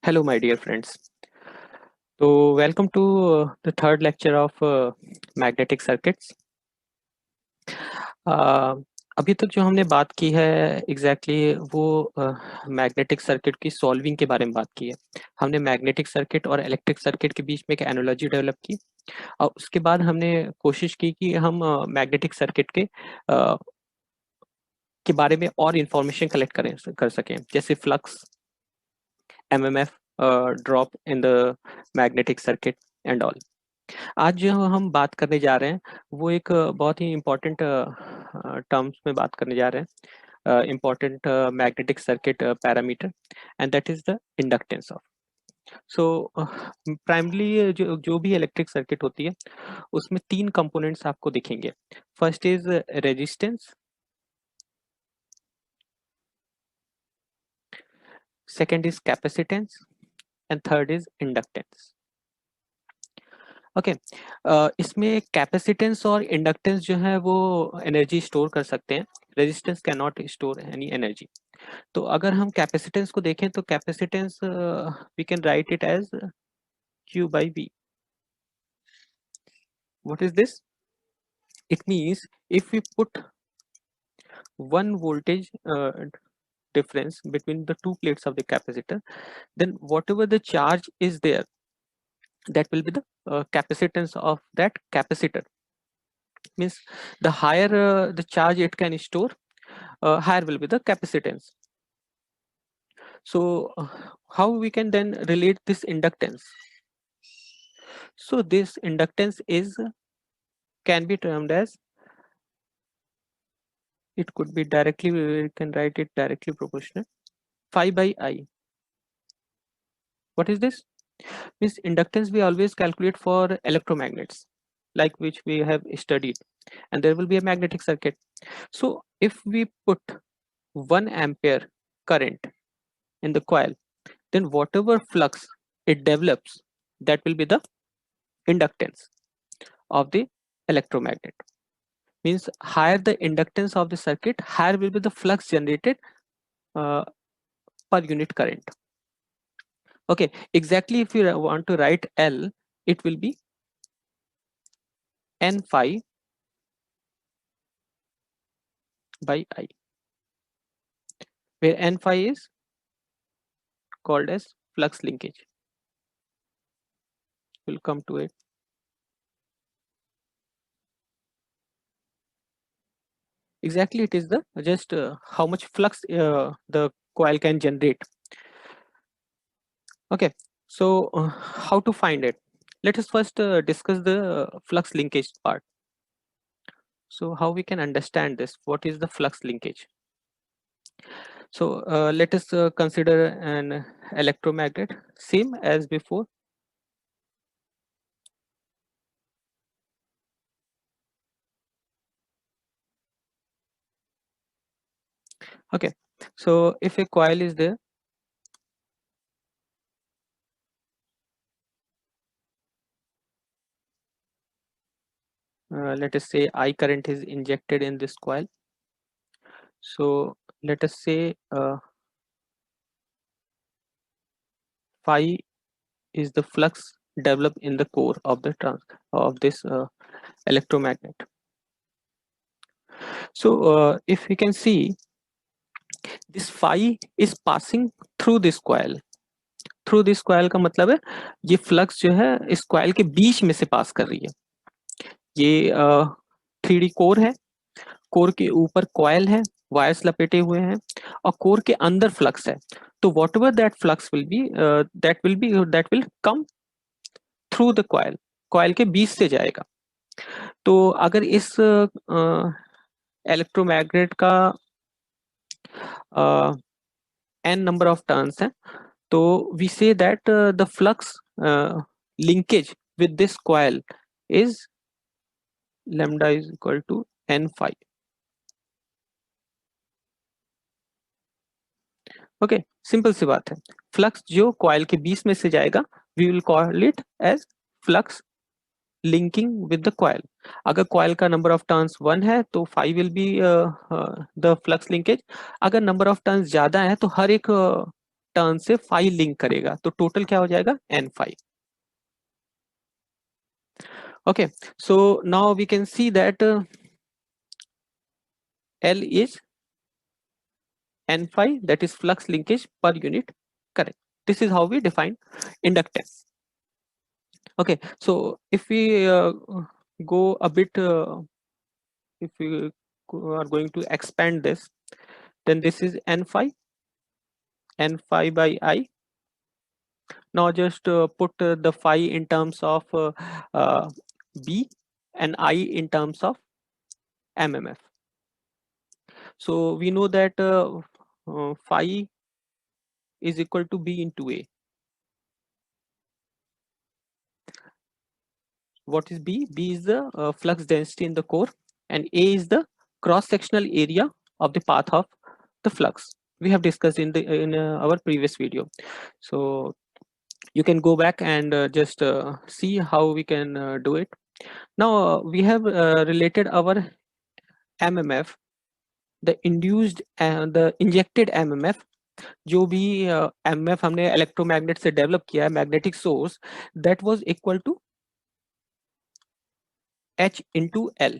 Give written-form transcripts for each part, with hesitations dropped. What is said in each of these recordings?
Hello, my dear friends. So, welcome to the third lecture of magnetic circuits. Uh, अभी तक जो हमने बात की है वो मैग्नेटिक सर्किट की सॉल्विंग के बारे में बात की है। हमने मैग्नेटिक सर्किट और इलेक्ट्रिक सर्किट के बीच में एक एनालॉजी डेवलप की और उसके बाद हमने कोशिश की कि हम मैग्नेटिक सर्किट के बारे में और इंफॉर्मेशन कलेक्ट कर सकें, जैसे flux, MMF, drop in the magnetic circuit and all. आज जो हम बात करने जा रहे हैं वो एक बहुत ही इम्पोर्टेंट टर्म्स में बात करने जा रहे हैं, important magnetic circuit parameter, and that is the inductance of. So primarily जो जो भी इलेक्ट्रिक सर्किट होती है उसमें तीन कंपोनेंट्स आपको दिखेंगे। First is resistance, second is capacitance and third is inductance. Okay, इसमें कैपेसिटेंस और इंडक्टेंस जो है वो एनर्जी स्टोर कर सकते हैं। Resistance can not store any energy. तो अगर हम कैपेसिटेंस को देखें तो capacitance we can write it as Q by V. What is this? It means if we put one voltage difference between the two plates of the capacitor, then whatever the charge is there, that will be the capacitance of that capacitor. Means the higher the charge it can store, higher will be the capacitance. So how we can then relate this inductance? So this inductance is can be termed as, it could be directly, we can write it directly proportional phi by I. What is this? Means inductance we always calculate for electromagnets, like which we have studied, and there will be a magnetic circuit. So if we put 1 ampere current in the coil, then whatever flux it develops, that will be the inductance of the electromagnet. Means higher the inductance of the circuit, higher will be the flux generated per unit current. Okay, exactly if you want to write L, it will be N phi by I, where N phi is called as flux linkage. We'll come to it. Exactly, it is the just how much flux the coil can generate. Okay, so how to find it? Let us first discuss the flux linkage part. So how we can understand this? What is the flux linkage? So let us consider an electromagnet, same as before. Okay, so if a coil is there, let us say I current is injected in this coil. So let us say phi is the flux developed in the core of the this electromagnet. So if we can see, this phi is passing through this coil. Through this coil का मतलब है ये flux जो है इस coil के बीच में से पास कर रही है। ये 3D कोर है, कोर के ऊपर कॉइल है, वायर्स लपेटे हुए हैं और कोर के अंदर फ्लक्स है। तो what ever that flux will be that will come through the coil, coil के बीच से जाएगा। तो अगर इस इलेक्ट्रोमैग्नेट का n नंबर ऑफ टर्न्स है, तो we say that the flux linkage with this coil is lambda is equal to n phi. Okay, simple सी बात है। फ्लक्स जो कॉइल के बीच में से जाएगा we will call it as flux linking with the coil. अगर कॉइल का नंबर ऑफ टर्न्स 1 है तो phi will be the flux linkage. अगर नंबर ऑफ टर्न्स ज्यादा है तो हर एक टर्न से फाई लिंक करेगा, तो टोटल क्या हो जाएगा n phi. Okay, so now we can see that L is n phi, that is flux linkage per unit current. This is how we define inductance. Okay, so if we go a bit, if we are going to expand this, then this is n phi by I. Now just put the phi in terms of uh, B and I in terms of mmf. So we know that phi is equal to B into A. What is B? B is the flux density in the core, and A is the cross-sectional area of the path of the flux. We have discussed in our previous video. So you can go back and just see how we can do it. Now we have related our MMF, the induced and the injected MMF. जो भी MMF हमने electromagnet से develop किया है, magnetic source, that was equal to H into L.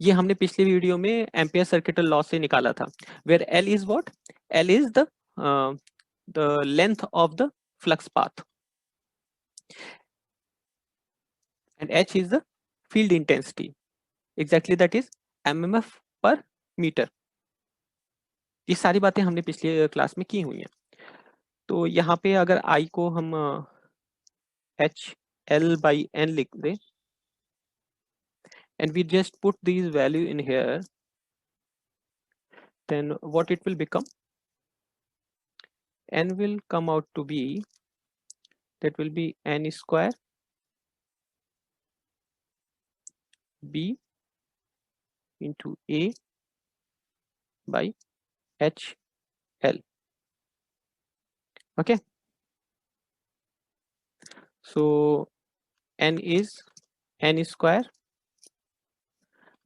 ये हमने पिछले video में एम्पियर सर्किटल लॉ से निकाला था, where L is what, L is the length of the flux path and H is the field intensity, exactly that is MMF per metre. ये सारी बातें हमने पिछले क्लास में की हुई हैं. तो यहाँ पे अगर आई को हम एच एल बाई एन लिख दें, and we just put these value in here, then what it will become, n will come out to be, that will be n square b into a by h l. Okay, so n is n square.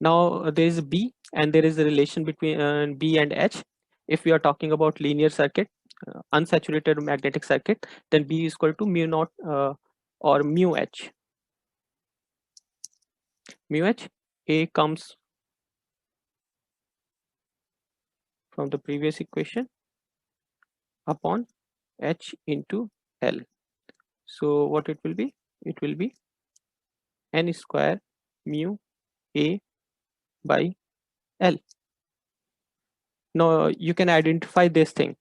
Now there is b and there is a relation between b and h. If we are talking about linear circuit, unsaturated magnetic circuit, then b is equal to mu naught or mu h. Mu h, a comes from the previous equation upon h into l. So what it will be? It will be n square mu a by l. Now you can identify this thing.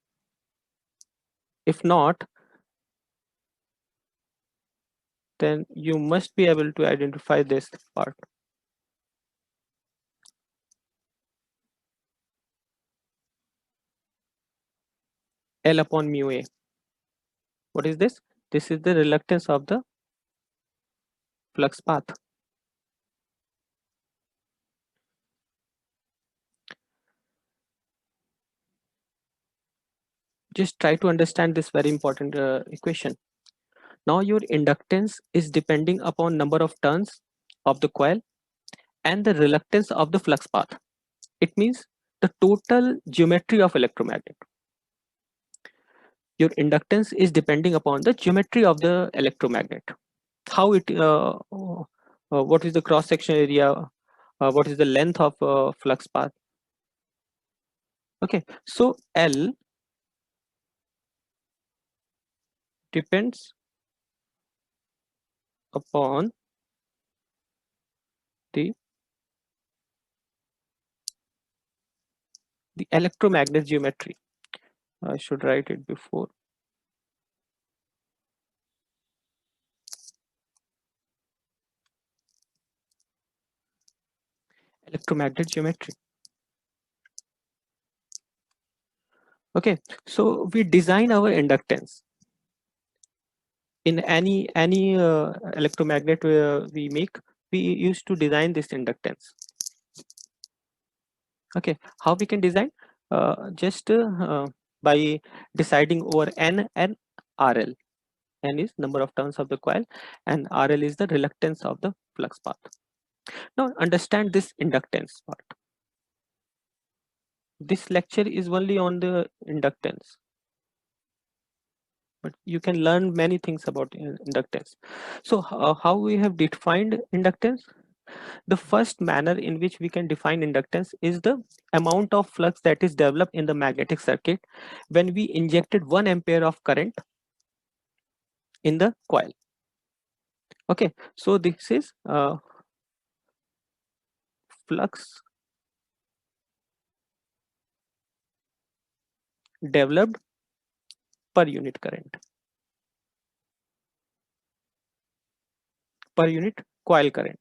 If not, then you must be able to identify this part. L upon mu a. What is this? This is the reluctance of the flux path. Just try to understand this very important equation. Now your inductance is depending upon number of turns of the coil and the reluctance of the flux path. It means the total geometry of electromagnet. Your inductance is depending upon the geometry of the electromagnet. How it, what is the cross-section area, what is the length of flux path. Okay, so L depends upon the electromagnet geometry. I should write it before. Electromagnet geometry. Okay, so we design our inductance in any electromagnet we make. We used to design this inductance. Okay, how we can design? Just by deciding over n and RL. N is number of turns of the coil and RL is the reluctance of the flux path. Now understand this inductance part. This lecture is only on the inductance. but you can learn many things about inductance. So how we have defined inductance? The first manner in which we can define inductance is the amount of flux that is developed in the magnetic circuit when we injected 1 ampere of current in the coil. Okay, so this is flux developed per unit current, per unit coil current.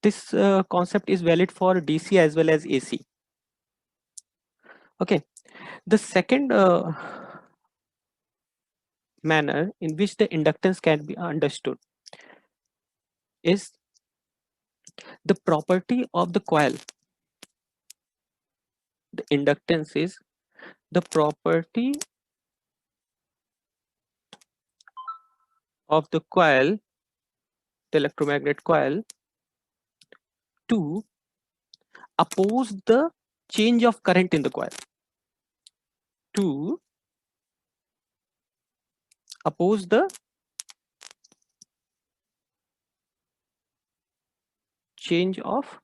This concept is valid for DC as well as AC. Okay, the second manner in which the inductance can be understood is the property of the coil. The inductance is the property of the coil, the electromagnet coil, to oppose the change of current in the coil, to oppose the change of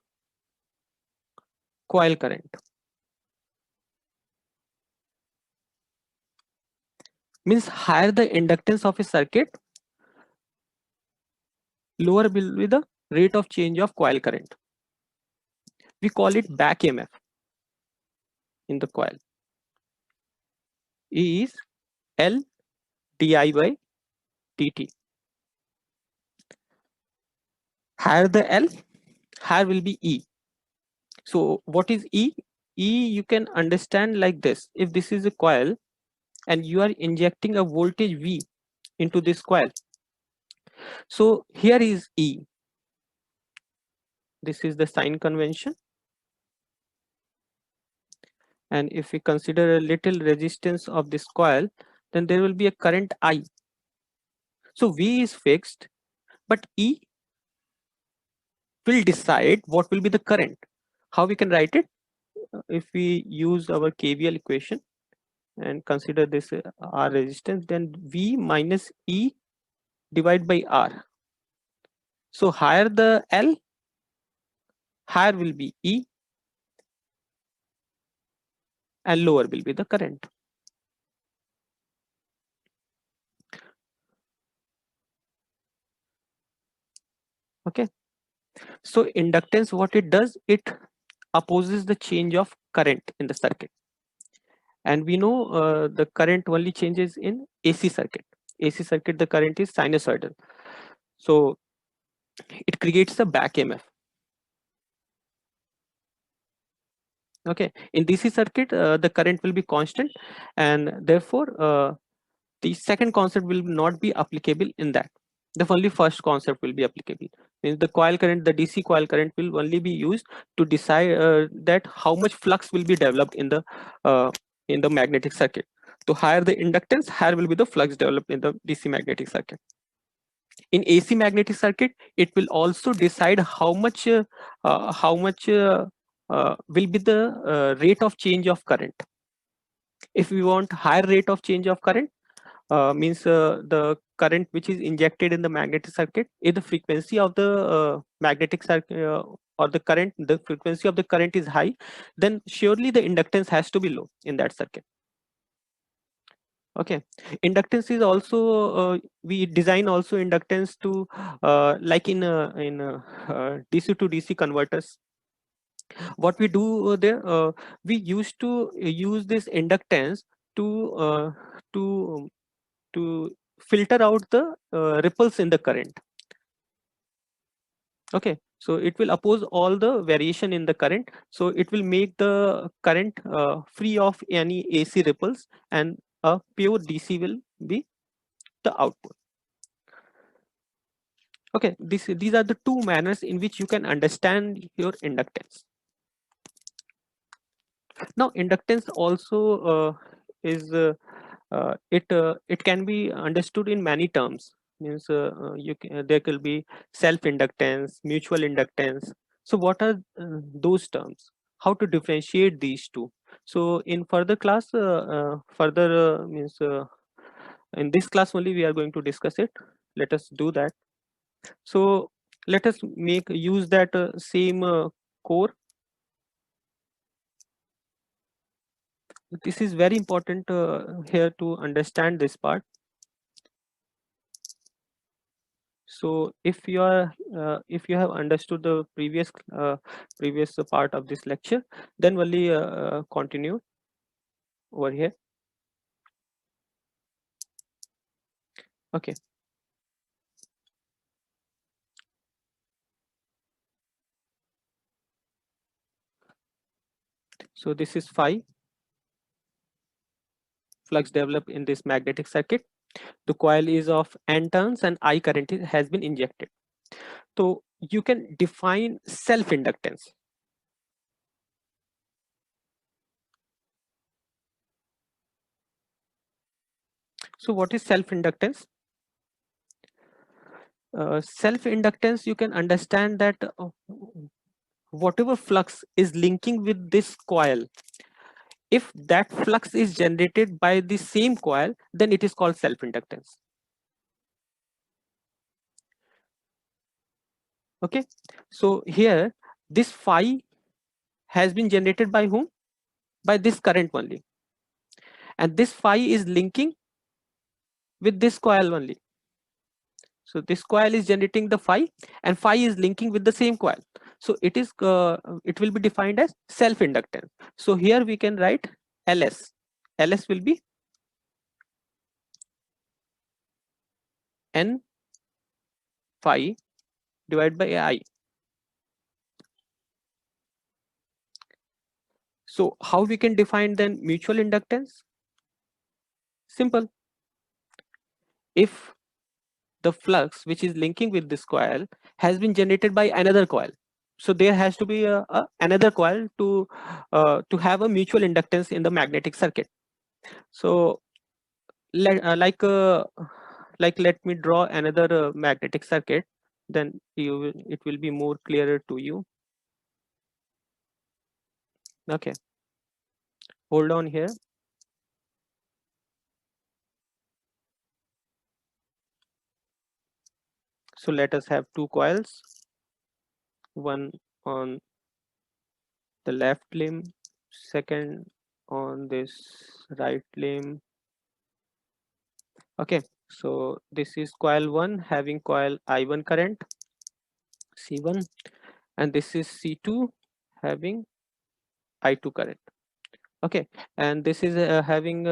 coil current. Means higher the inductance of a circuit, lower will be the rate of change of coil current. We call it back EMF in the coil. E is L di by dt. Higher the L, higher will be E. So what is E? E you can understand like this. If this is a coil and you are injecting a voltage V into this coil, so here is E. This is the sign convention. And if we consider a little resistance of this coil, then there will be a current I. So V is fixed, but E will decide what will be the current. How we can write it? If we use our KVL equation and consider this R resistance, then V minus E divided by R. So higher the L, higher will be E, and lower will be the current. Okay, so inductance, what it does, it opposes the change of current in the circuit. And we know the current only changes in AC circuit. AC circuit, the current is sinusoidal. So it creates a back EMF. Okay, in DC circuit, the current will be constant, and therefore the second concept will not be applicable in that. The only first concept will be applicable. Means the coil current, the DC coil current will only be used to decide that how much flux will be developed in the magnetic circuit. So higher the inductance, higher will be the flux developed in the DC magnetic circuit. In AC magnetic circuit, it will also decide how much will be the rate of change of current. If we want higher rate of change of current, means the current which is injected in the magnetic circuit, if the frequency of the magnetic circuit or the frequency of the current is high, then surely the inductance has to be low in that circuit. Okay, inductance is also we design also inductance to like in DC to DC converters. What we do there, we used to use this inductance to to to filter out the ripples in the current. Okay, so it will oppose all the variation in the current, so it will make the current free of any AC ripples, and a pure DC will be the output. Okay, these are the two manners in which you can understand your inductance. Now inductance also is it can be understood in many terms. Means there could be self inductance, mutual inductance. So what are those terms? how to differentiate these two. So in further class, in this class only we are going to discuss it. Let us do that. So let us use that same core. This is very important here to understand this part. So if you have understood the previous part of this lecture, then only continue over here. Okay. So this is phi flux developed in this magnetic circuit. The coil is of N turns and I current has been injected. So you can define self-inductance. So what is self-inductance? Self-inductance, you can understand that whatever flux is linking with this coil, if that flux is generated by the same coil, then it is called self-inductance. Okay, so here this phi has been generated by whom? By this current only, and this phi is linking with this coil only. So this coil is generating the phi, and phi is linking with the same coil. So it will be defined as self-inductance. So here we can write LS. LS will be N phi divided by I. So how we can define then mutual inductance? Simple. If the flux which is linking with this coil has been generated by another coil, so there has to be another coil to have a mutual inductance in the magnetic circuit. So let me draw another magnetic circuit, then it will be more clearer to you. Okay, hold on here. So let us have two coils, one on the left limb, second on this right limb. Okay, so this is coil 1 having coil I1 current C1, and this is C2 having I2 current. Okay, and this is having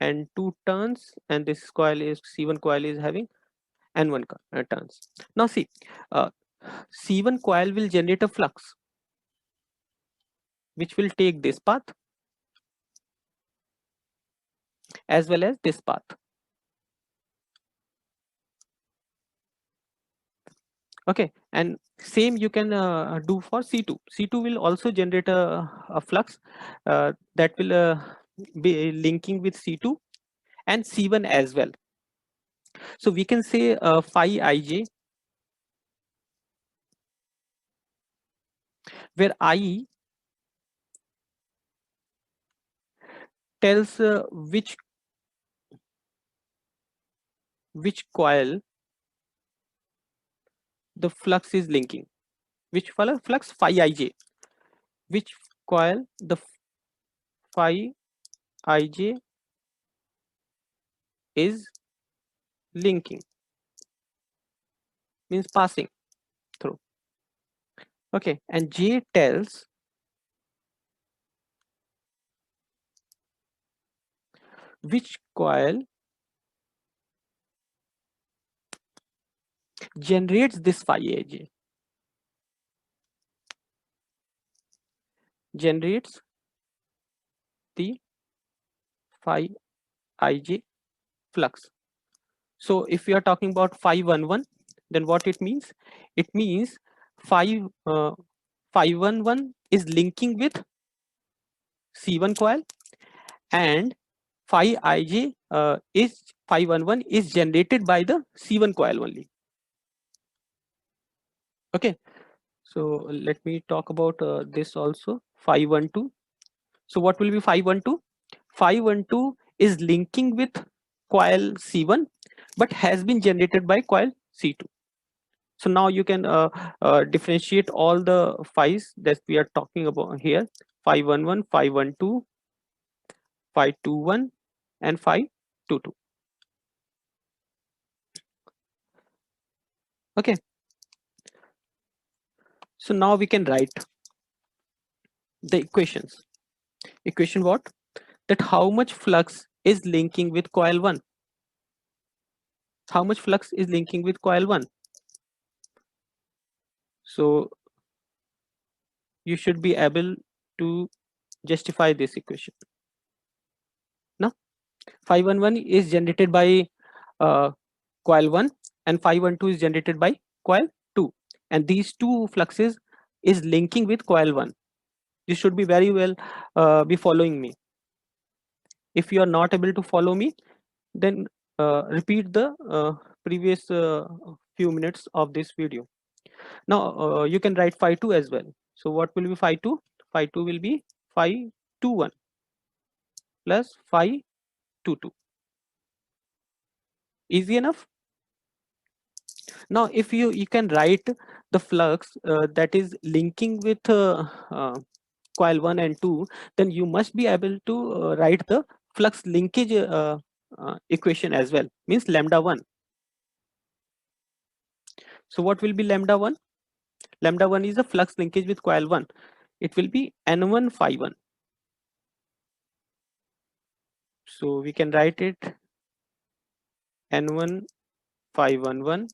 N2 turns, and this coil is C1 coil is having N1 turns. Now see, uh, C1 coil will generate a flux which will take this path as well as this path. Okay, and same you can do for C2. C2 will also generate a flux that will be linking with C2 and C1 as well. So we can say phi ij, where I tells which coil the flux is linking, which flux phi ij, which coil the phi ij is linking, means passing through. Okay, and J tells which coil generates this phi ij, generates the phi ij flux. So if we are talking about phi 11, then what it means? It means phi 11 is linking with C1 coil, and phi ij is phi 11 is generated by the C1 coil only. Okay, So let me talk about this also. 512. So what will be 512? 512 is linking with coil C1 but has been generated by coil C2. So now you can differentiate all the phi's that we are talking about here: 511, 512, 521, and 522. Okay, so now we can write the equations. Equation what? That how much flux is linking with coil 1? How much flux is linking with coil 1? So you should be able to justify this equation. Now 511 is generated by uh, coil 1 and 512 is generated by coil 2, and these two fluxes is linking with coil 1. You should be very well be following me. If you are not able to follow me, then repeat the previous few minutes of this video. Now you can write phi 2 as well. So what will be phi 2? Phi 2 will be phi 21 plus phi 22. Easy enough. Now if you can write the flux that is linking with coil 1 and 2, then you must be able to write the flux linkage equation as well, means lambda 1. So what will be lambda 1? Lambda 1 is a flux linkage with coil 1. It will be N1 phi 1. So we can write it N1 phi 11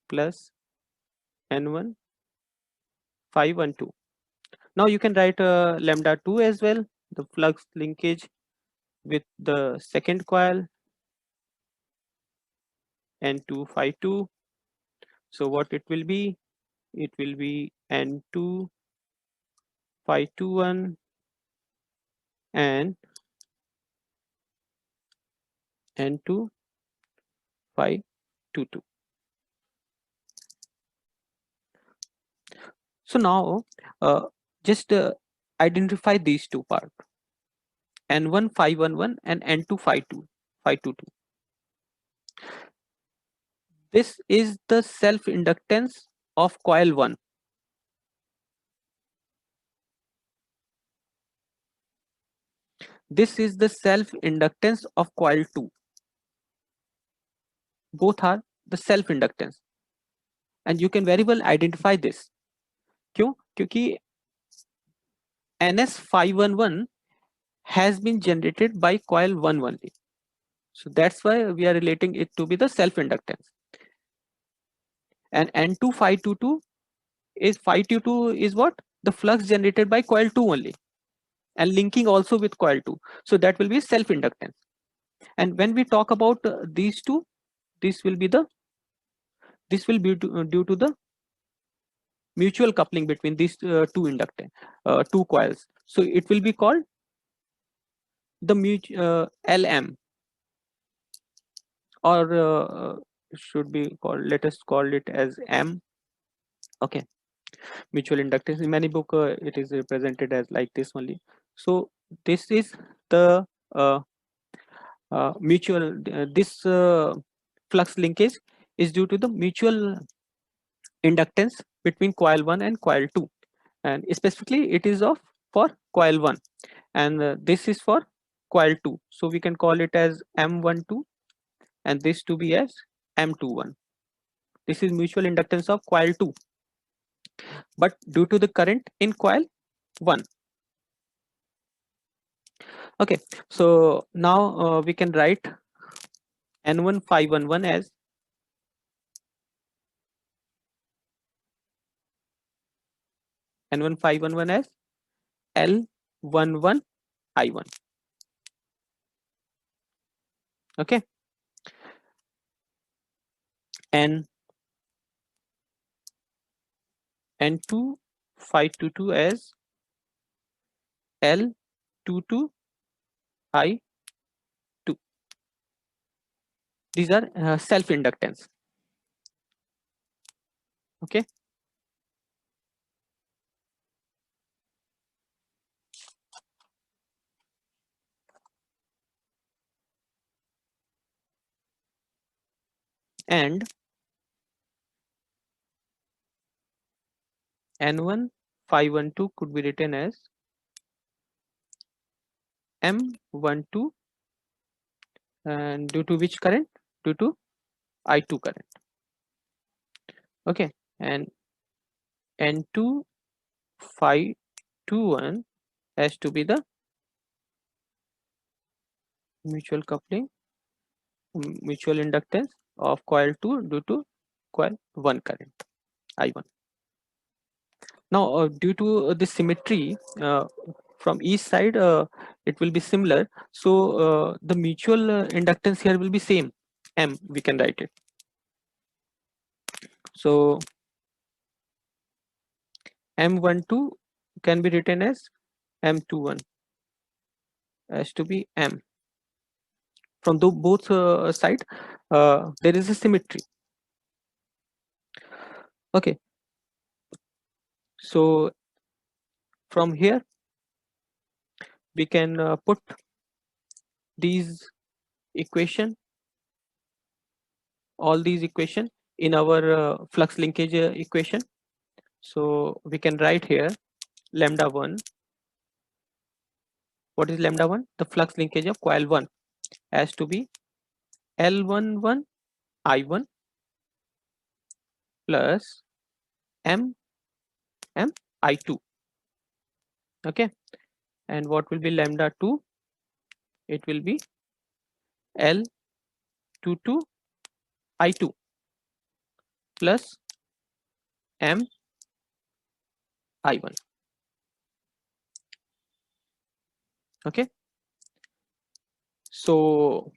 plus N1 phi 12. Now you can write lambda 2 as well, the flux linkage with the second coil, N2 phi 2. So what it will be? It will be N2 phi 21 and N2 phi 22. So now just identify these two parts, N1 phi 11 and N2 phi 2 phi 22. This is the self inductance of coil 1. This is the self inductance of coil 2. Both are the self inductance, and you can very well identify this. क्यों? क्योंकि NS 511 has been generated by coil 1 only. So that's why we are relating it to be the self inductance. And N2 phi 22 is phi 22 is what? The flux generated by coil 2 only, and linking also with coil 2. So that will be self inductance. And when we talk about these two, this will be due to the mutual coupling between these two coils. So it will be called the LM, or should be called, let us call it as M. Okay, mutual inductance. In many book it is represented as like this only. So this is the uh, mutual this flux linkage is due to the mutual inductance between coil 1 and coil 2, and specifically it is of for coil 1, and this is for coil 2. So we can call it as M12 and this to be as M21. This is mutual inductance of coil 2, but due to the current in coil 1. Okay, so now we can write N1 phi 11 as N1 phi 11 as L11 I1. Okay, and N2 phi 22 as L22 I2. These are self inductance. Okay, and N1 phi12 could be written as M12, and due to which current? Due to I2 current. Okay, and N2 phi21 has to be the mutual coupling, mutual inductance of coil 2 due to coil 1 current, I1. Now, due to the symmetry from each side, it will be similar. So the mutual inductance here will be same, M, we can write it. So M12 can be written as M21 has to be M. From the both side, there is a symmetry. Okay. So from here, we can put these equation, all these equation in our flux linkage equation. So we can write here lambda 1. What is lambda 1? The flux linkage of coil 1 has to be L11 I1 plus M I2. Okay, and what will be lambda 2? It will be L22 I2 plus M I1. Okay, so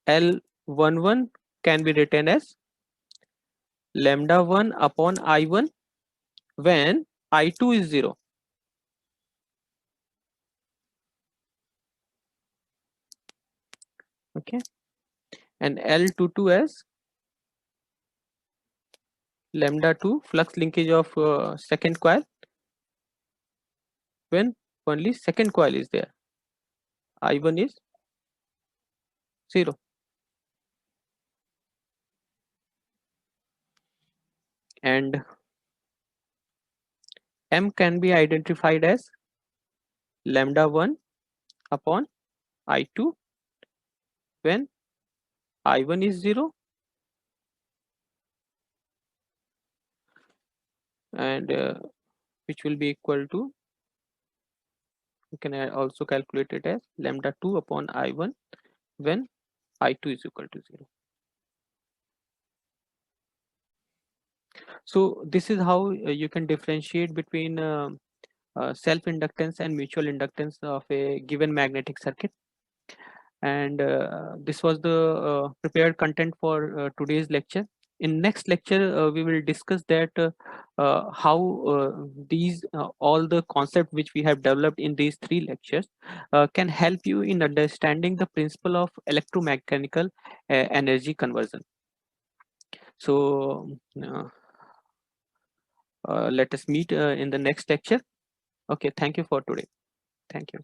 L11 can be written as lambda 1 upon I1 when I2 is 0. Okay, and L22 as lambda 2 flux linkage of second coil when only second coil is there, I1 is 0. And M can be identified as lambda 1 upon I2 when I1 is 0, and which will be equal to, you can also calculate it as lambda 2 upon I1 when I2 is equal to 0. So this is how you can differentiate between self inductance and mutual inductance of a given magnetic circuit. And this was the prepared content for today's lecture. In next lecture, we will discuss that how these all the concept which we have developed in these three lectures can help you in understanding the principle of electromechanical energy conversion. So let us meet in the next lecture. Okay, thank you for today. Thank you.